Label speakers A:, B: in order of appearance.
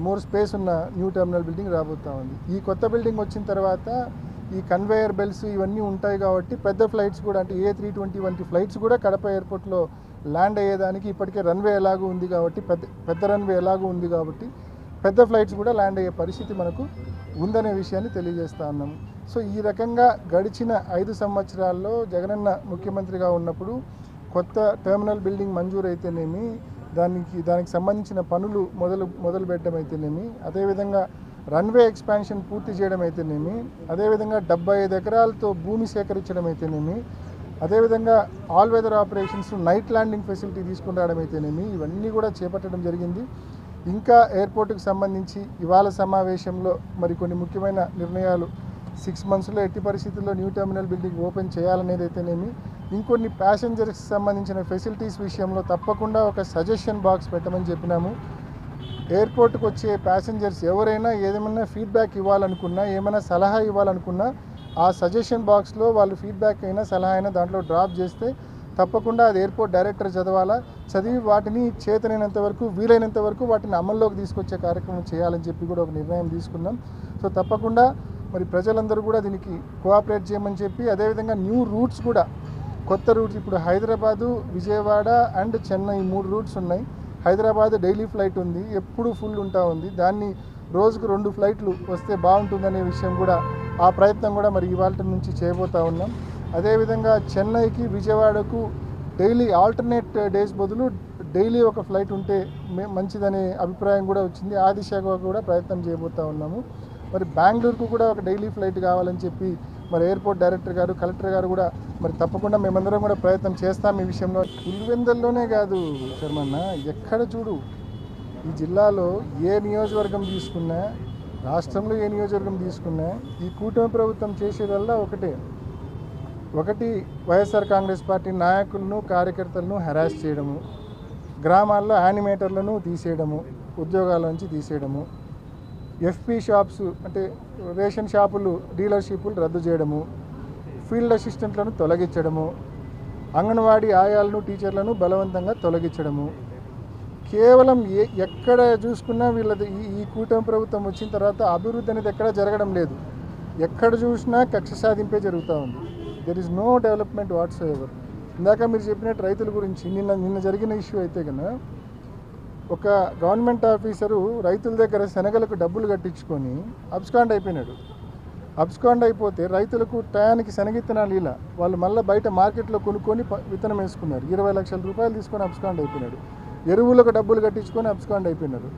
A: More space ఉన్న new terminal building రాబోతూ ఉంది. ఈ కొత్త బిల్డింగ్ వచ్చిన తర్వాత ఈ కన్వేయర్ బెల్ట్స్ ఇవన్నీ ఉంటాయి కాబట్టి పెద్ద ఫ్లైట్స్ కూడా అంటే A320 వంటి ఫ్లైట్స్ కూడా కడప ఎయిర్పోర్ట్లో ల్యాండ్ అయ్యేదానికి ఇప్పటికే రన్వే ఎలాగూ ఉంది కాబట్టి పెద్ద రన్వే ఎలాగూ ఉంది కాబట్టి పెద్ద ఫ్లైట్స్ కూడా ల్యాండ్ అయ్యే పరిస్థితి మనకు ఉందనే విషయాన్ని తెలియజేస్తూ ఉన్నాము. సో ఈ రకంగా గడిచిన 5 సంవత్సరాల్లో జగనన్న ముఖ్యమంత్రిగా ఉన్నప్పుడు కొత్త టెర్మినల్ బిల్డింగ్ మంజూరు అయితేనేమి, దానికి సంబంధించిన పనులు మొదలు పెట్టడం అయితేనేమి, అదేవిధంగా రన్వే ఎక్స్పాన్షన్ పూర్తి చేయడం అయితేనేమి, అదేవిధంగా 75 ఎకరాలతో భూమి సేకరించడం అయితేనేమి, అదేవిధంగా all weather operations night landing facility తీసుకురావడం అయితేనేమి, ఇవన్నీ కూడా చేపట్టడం జరిగింది. ఇంకా ఎయిర్పోర్టుకు సంబంధించి ఇవాళ సమావేశంలో కొన్ని ముఖ్యమైన నిర్ణయాలు 6 మంత్స్లో ఎట్టి పరిస్థితుల్లో న్యూ టెర్మినల్ బిల్డింగ్ ఓపెన్ చేయాలనేది అయితేనేమి, ఇంకొన్ని ప్యాసింజర్స్కి సంబంధించిన ఫెసిలిటీస్ విషయంలో తప్పకుండా ఒక సజెషన్ బాక్స్ పెట్టమని చెప్పినాము. ఎయిర్పోర్ట్కి వచ్చే ప్యాసింజర్స్ ఎవరైనా ఏదేమైనా ఫీడ్బ్యాక్ ఇవ్వాలనుకున్నా, ఏమైనా సలహా ఇవ్వాలనుకున్నా ఆ సజెషన్ బాక్స్లో వాళ్ళు ఫీడ్బ్యాక్ అయినా సలహా అయినా దాంట్లో డ్రాప్ చేస్తే తప్పకుండా అది ఎయిర్పోర్ట్ డైరెక్టర్ చదివి వాటిని చేతనైనంత వరకు వీలైనంత వరకు వాటిని అమల్లోకి తీసుకొచ్చే కార్యక్రమం చేయాలని చెప్పి కూడా ఒక నిర్ణయం తీసుకున్నాం. సో తప్పకుండా ప్రజలందరూ కూడా దీనికి కోఆపరేట్ చేయమని చెప్పి, అదేవిధంగా న్యూ రూట్స్ కూడా కొత్త రూట్స్ ఇప్పుడు హైదరాబాదు, విజయవాడ అండ్ చెన్నై 3 రూట్స్ ఉన్నాయి. హైదరాబాద్ డైలీ ఫ్లైట్ ఉంది, ఎప్పుడు ఫుల్ ఉంటా ఉంది. దాన్ని రోజుకు 2 ఫ్లైట్లు వస్తే బాగుంటుందనే విషయం కూడా ఆ ప్రయత్నం కూడా ఇవాళ నుంచి చేయబోతూ ఉన్నాం. అదేవిధంగా చెన్నైకి విజయవాడకు డైలీ ఆల్టర్నేట్ డేస్ బదులు డైలీ ఒక ఫ్లైట్ ఉంటే మంచిదనే అభిప్రాయం కూడా వచ్చింది. ఆ దిశగా కూడా ప్రయత్నం చేయబోతూ ఉన్నాము. బెంగళూరుకు కూడా ఒక డైలీ ఫ్లైట్ కావాలని చెప్పి ఎయిర్పోర్ట్ డైరెక్టర్ గారు, కలెక్టర్ గారు కూడా తప్పకుండా మేమందరం కూడా ప్రయత్నం చేస్తాం ఈ విషయంలో. పులివెందుల్లోనే కాదు శర్మన్న, ఎక్కడ చూడు ఈ జిల్లాలో ఏ నియోజకవర్గం తీసుకున్నా, రాష్ట్రంలో ఏ నియోజకవర్గం తీసుకున్నా ఈ కూటమి ప్రభుత్వం చేసేదల్లా ఒకటి వైఎస్ఆర్ కాంగ్రెస్ పార్టీ నాయకులను, కార్యకర్తలను హెరాస్ చేయడము, గ్రామాల్లో యానిమేటర్లను తీసేయడము, ఉద్యోగాల నుంచి తీసేయడము, ఎఫ్పి షాప్స్ అంటే రేషన్ షాపులు డీలర్షిప్లు రద్దు చేయడము, ఫీల్డ్ అసిస్టెంట్లను తొలగించడము, అంగన్వాడీ ఆయాలను, టీచర్లను బలవంతంగా తొలగించడము. కేవలం ఎక్కడ చూసుకున్నా వీళ్ళది ఈ కూటమి ప్రభుత్వం వచ్చిన తర్వాత అభివృద్ధి అనేది ఎక్కడ జరగడం లేదు. ఎక్కడ చూసినా కక్ష సాధింపే జరుగుతూ ఉంది. There is no development whatsoever. ఇందాక మీరు చెప్పినట్టు రైతుల గురించి నిన్న జరిగిన ఇష్యూ అయితే కన్నా ఒక గవర్నమెంట్ ఆఫీసరు రైతుల దగ్గర శనగలకు డబ్బులు కట్టించుకొని అబ్స్కాండ్ అయిపోయినాడు. అబ్స్కాండ్ అయిపోతే రైతులకు టయానికి శనగిత్తనాలు ఇలా వాళ్ళు మళ్ళీ బయట మార్కెట్లో కొనుక్కొని విత్తనం వేసుకున్నారు. 20 లక్షల రూపాయలు తీసుకొని అబ్స్కాండ్ అయిపోయినాడు. ఎరువులకు డబ్బులు కట్టించుకొని అబ్స్కాండ్ అయిపోయినారు.